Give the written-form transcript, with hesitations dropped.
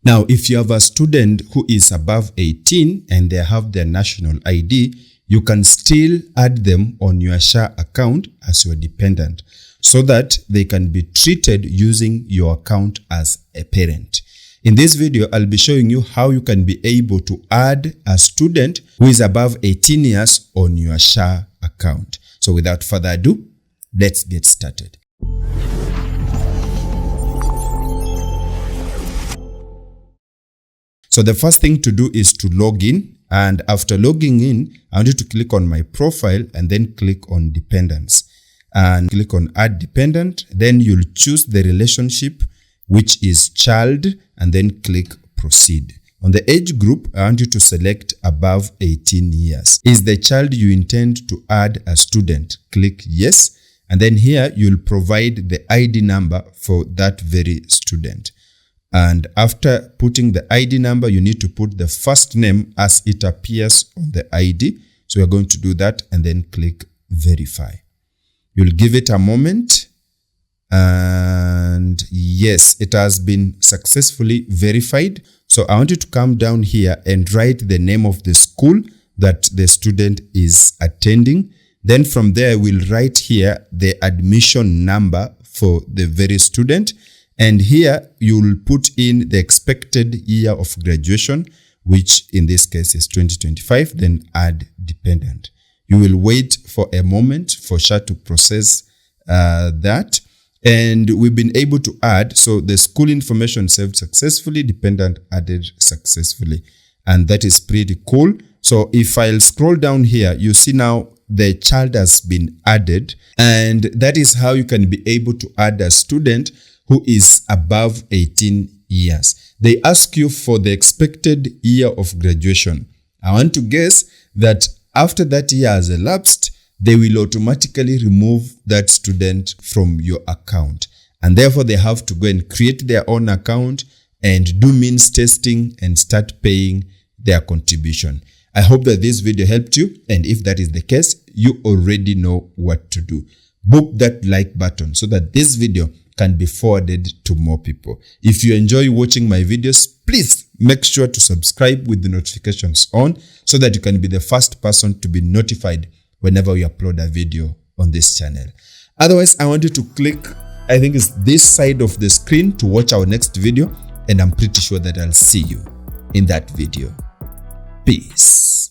Now, if you have a student who is above 18 and they have their national ID, you can still add them on your SHA account as your dependent so that they can be treated using your account as a parent. In this video, I'll be showing you how you can be able to add a student who is above 18 years on your SHA account. So without further ado, let's get started. So the first thing to do is to log in, and after logging in, I want you to click on my profile and then click on Dependents and click on Add Dependent. Then you'll choose the relationship, which is child, and then click Proceed. On the age group, I want you to select above 18 years. Is the child you intend to add a student? Click Yes, and then here you'll provide the ID number for that very student. And after putting the ID number, you need to put the first name as it appears on the ID. So you're going to do that and then click Verify. You'll give it a moment. And yes, it has been successfully verified. So I want you to come down here and write the name of the school that the student is attending. Then from there, we'll write here the admission number for the very student. And here you'll put in the expected year of graduation, which in this case is 2025, then add dependent. You will wait for a moment for SHA to process that. And we've been able to add, so the school information saved successfully, dependent added successfully. And that is pretty cool. So if I'll scroll down here, you see now the child has been added. And that is how you can be able to add a student who is above 18 years. They ask you for the expected year of graduation. I want to guess that after that year has elapsed, they will automatically remove that student from your account. And therefore, they have to go and create their own account and do means testing and start paying their contribution. I hope that this video helped you. And if that is the case, you already know what to do. Book that like button so that this video can be forwarded to more people. If you enjoy watching my videos, please make sure to subscribe with the notifications on so that you can be the first person to be notified whenever we upload a video on this channel. Otherwise, I want you to click, I think it's this side of the screen to watch our next video, and I'm pretty sure that I'll see you in that video. Peace.